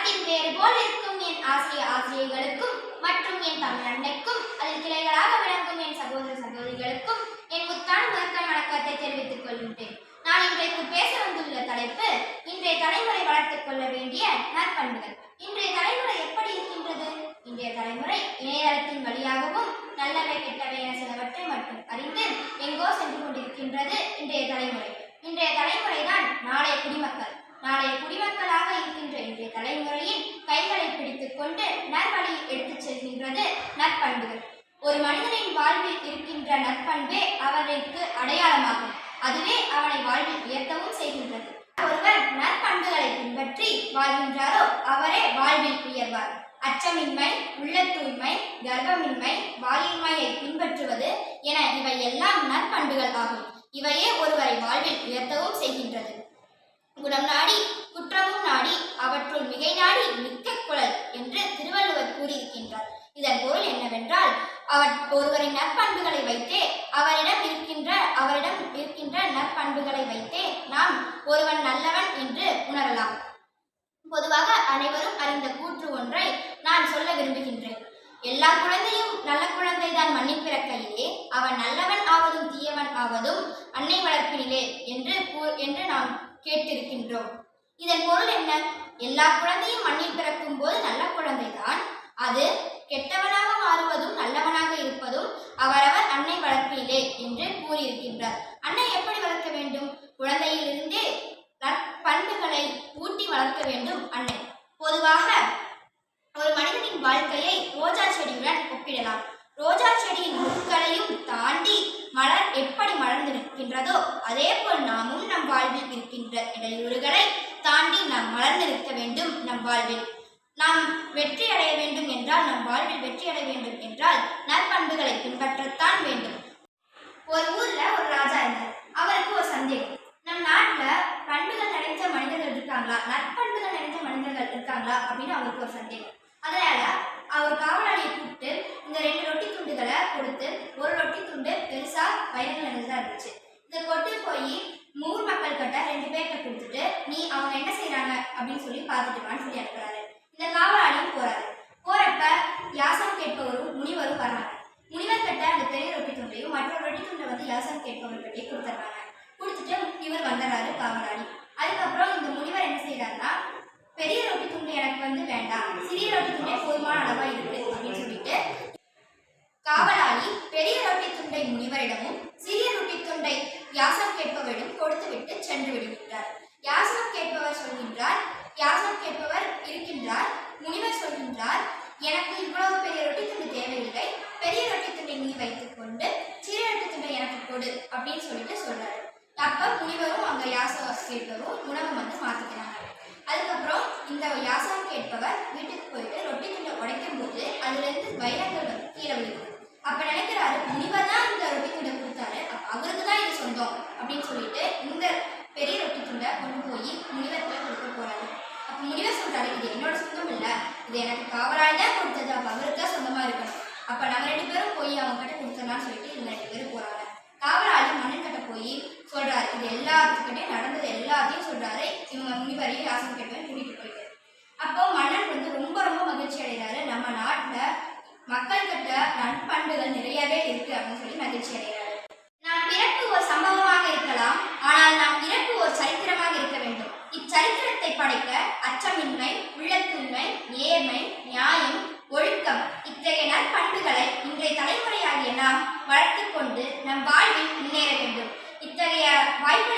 மரத்தின் வேறு போல் இருக்கும் என் ஆசிரிய ஆசிரியர்களுக்கும் மற்றும் என் தமிழ் அன்னைக்கும் அதில் கிளைகளாக விளங்கும் என் சகோதர சகோதரிகளுக்கும் என் முத்தான முதற்கண் வணக்கத்தை தெரிவித்துக் கொள்கின்றேன். நான் இன்றைக்கு பேச வந்துள்ள தலைப்பு இன்றைய தலைமுறை வளர்த்துக் கொள்ள வேண்டிய நற்பண்புகள். இன்றைய தலைமுறை எப்படி இருக்கின்றது? இன்றைய தலைமுறை இணையதளத்தின் வழியாகவும் நல்லவை கெட்டவை என சிலவற்றை மட்டும் அறிந்து எங்கோ சென்று கொண்டிருக்கின்றது இன்றைய தலைமுறை. இன்றைய தலைமுறைதான் நாளைய குடிமக்கள். நாளைய குடிமக்களாக இருக்கின்ற இன்றைய தலைமுறையின் கைகளை பிடித்துக் கொண்டு நற்பணியில் எடுத்துச் செல்கின்றது நற்பண்புகள். ஒரு மனிதனின் வாழ்வில் இருக்கின்ற நற்பண்பே அவனுக்கு அடையாளமாகும். அதுவே அவனை வாழ்வில் உயர்த்தவும் செய்கின்றது. ஒருவர் நற்பண்புகளை பின்பற்றி வாழ்கின்றாரோ அவரே வாழ்வில் உயர்வார். அச்சமின்மை, உள்ள தூய்மை, கர்வமின்மை, வாயின்மையை பின்பற்றுவது என இவை எல்லாம் நற்பண்புகள் ஆகும். இவையே ஒருவரை வாழ்வில் உயர்த்தவும் செய்கின்றது. குணம் நாடி குற்றமும் நாடி அவற்றுள் மிகை நாடி மிக்க குழல் என்று திருவள்ளுவர் கூறியிருக்கின்றார். இதன் பொருள் என்னவென்றால், ஒருவரின் நற்பண்புகளை வைத்தே அவரிடம் இருக்கின்ற நற்பண்புகளை வைத்தே நாம் ஒருவன் நல்லவன் என்று உணரலாம். பொதுவாக அனைவரும் அறிந்த கூற்று ஒன்றை நான் சொல்ல விரும்புகின்றேன். எல்லா குழந்தையும் நல்ல குழந்தைதான் மண்ணில் பிறக்கையிலே, அவன் நல்லவன் ஆவதும் தீயவன் ஆவதும் அன்னை வளர்ப்பினிலே என்று நாம் கேட்டிருக்கின்றோம். இதன் பொருள் என்ன? எல்லா குழந்தையும் மண்ணில் பிறக்கும் போது நல்ல குழந்தைதான். அது கெட்டவனாக மாறுவதும் நல்லவனாக இருப்பதும் அவரவர் அன்னை வளர்ப்பிலே என்று கூறியிருக்கின்றார். அன்னை எப்படி வளர்க்க வேண்டும்? குழந்தையிலிருந்தே நற்பண்புகளை ஊட்டி வளர்க்க வேண்டும் அன்னை. பொதுவாக ஒரு மனிதனின் வாழ்க்கையை ரோஜா செடியுடன் ஒப்பிடலாம். ரோஜா செடியின் முட்களையும் தாண்டி மலர் எப்படி மலர்ந்திருக்கின்றதோ அதே போல் நாமும் நம் வாழ்வில் இருக்கின்ற இடையூறுகளை தாண்டி நாம் மலர்ந்திருக்க வேண்டும். நம் வாழ்வில் நாம் வெற்றி அடைய வேண்டும் என்றால், நம் வாழ்வில் வெற்றி அடைய வேண்டும் என்றால் நற்பண்புகளை பின்பற்றத்தான் வேண்டும். ஒரு ஊர்ல ஒரு ராஜா இருந்தார். அவருக்கு ஒரு சந்தேகம், நம் நாட்டுல பண்புகள் நிறைந்த மனிதர்கள் இருக்காங்களா, நற்பண்புகள் நிறைந்த மனிதர்கள் இருக்காங்களா அப்படின்னு அவருக்கு ஒரு சந்தேகம். அதனால அவர் காவலாளியை கூப்பிட்டு இந்த 2 ரொட்டி துண்டுகளை கொடுத்து, ஒரு ரொட்டி துண்டு பெருசா வைரங்கள் நிறைந்ததா இருந்துச்சு, இதை கொண்டு போய் ஊர் மக்கள் கிட்ட 2 பேர்கிட்ட கொடுத்துட்டு நீ அவங்க என்ன செய்யறாங்க அப்படின்னு சொல்லி பார்த்துட்டுவான்னு சொல்லி அனுப்புறாரு. இந்த காவலாளியும் போறாரு. போறப்ப யாசம் கேட்பவரும் முனிவரும் வர்றாங்க. முனிவர் கிட்ட அந்த பெரிய ரொட்டி துண்டையும் மற்றொரு ரொட்டி துண்டை யாசம் கேட்பவர்கிட்டே கொடுத்துட்றாங்க. கொடுத்துட்டு இவர் வந்துடுறாரு காவலாளி. அதுக்கப்புறம் இந்த முனிவர் என்ன செய்யறாருன்னா, பெரிய ரொட்டி துண்டு எனக்கு வேண்டாம், சிறிய ரொட்டி துண்டே போதுமான அளவா இருக்கு அப்படின்னு சொல்லிட்டு காவலாளி பெரிய ரொட்டி துண்டை முனிவரிடமும் சிறிய ரொட்டி துண்டை யாசம் கேட்பவரிடம் கொடுத்து விட்டு சென்று விடுகின்றார். யாசம் கேட்பவர் இருக்கின்றார். முனிவர் சொல்கின்றார், எனக்கு இவ்வளவு பெரிய ரொட்டி துண்டு தேவையில்லை, பெரிய ரொட்டி துண்டை நீ வைத்துக் கொண்டு சிறிய ரொட்டி துண்டை எனக்கு கொடு அப்படின்னு சொல்லிட்டு சொல்றாரு. அப்ப முனிவரும் அங்க யாசம் கேட்பவரும் உணவை மாத்திக்கிறாங்க. அதுக்கப்புறம் இந்த யாசம் கேட்பவர் வீட்டுக்கு போயிட்டு ரொட்டி துண்டை உடைக்கும் போது அதுல இருந்து வைரங்கள் கீழே விழுது. அப்ப நினைக்கிறாரு, முனிவர் தான் இந்த ரொட்டி துண்டை கொடுத்தாரு, அவருக்கு தான் இது சொந்தம் அப்படின்னு சொல்லிட்டு இந்த பெரிய ரொட்டி துண்டை கொண்டு போய் முனிவர்கிட்ட கொடுக்க போறாரு. அப்ப முனிவர் சொல்றாரு, இது என்னோட சொந்தம் இல்லை, இது எனக்கு காவலாளி தான் கொடுத்தது, அப்ப அவருக்கு தான் சொந்தமா இருக்கணும். அப்ப நாங்க 2 பேரும் போய் அவங்க கிட்ட கொடுத்தலாம்னு சொல்லிட்டு இவங்க 2 பேரும் போறாங்க. காவலாளி மன்னன் கிட்ட போய் சொல்றாரு, இது எல்லாத்துக்கிட்டே நடந்தது எல்லாத்தையும் சொல்றாரு. இவங்க முனிவரையும் யாசம் கேட்பவரையும் கூட்டிட்டு போயிட்டு அப்போ மன்னன் ரொம்ப ரொம்ப மகிழ்ச்சி அடைகிறாரு. நம்ம நாட்டுல மக்கள் கிட்ட நற்பண்புகள் நிறையவே இருக்கு அப்படின்னு சொல்லி மகிழ்ச்சி அடைகிறாரு. நாம் பிறப்பு ஒரு சம்பவமாக இருக்கலாம், ஆனால் நாம் இறப்பு ஒரு சரித்திரமாக இருக்க வேண்டும். இச்சரித்திரத்தை படைக்க அச்சமின்மை, உள்ள தூய்மை, நேர்மை, நியாயம், ஒழுக்கம் இத்தகைய நற்பண்புகளை இன்றைய தலைமுறையாகிய நாம் வளர்த்து கொண்டு நம் வாழ்வில் முன்னேற வேண்டும். இத்தகைய வாய்ப்பு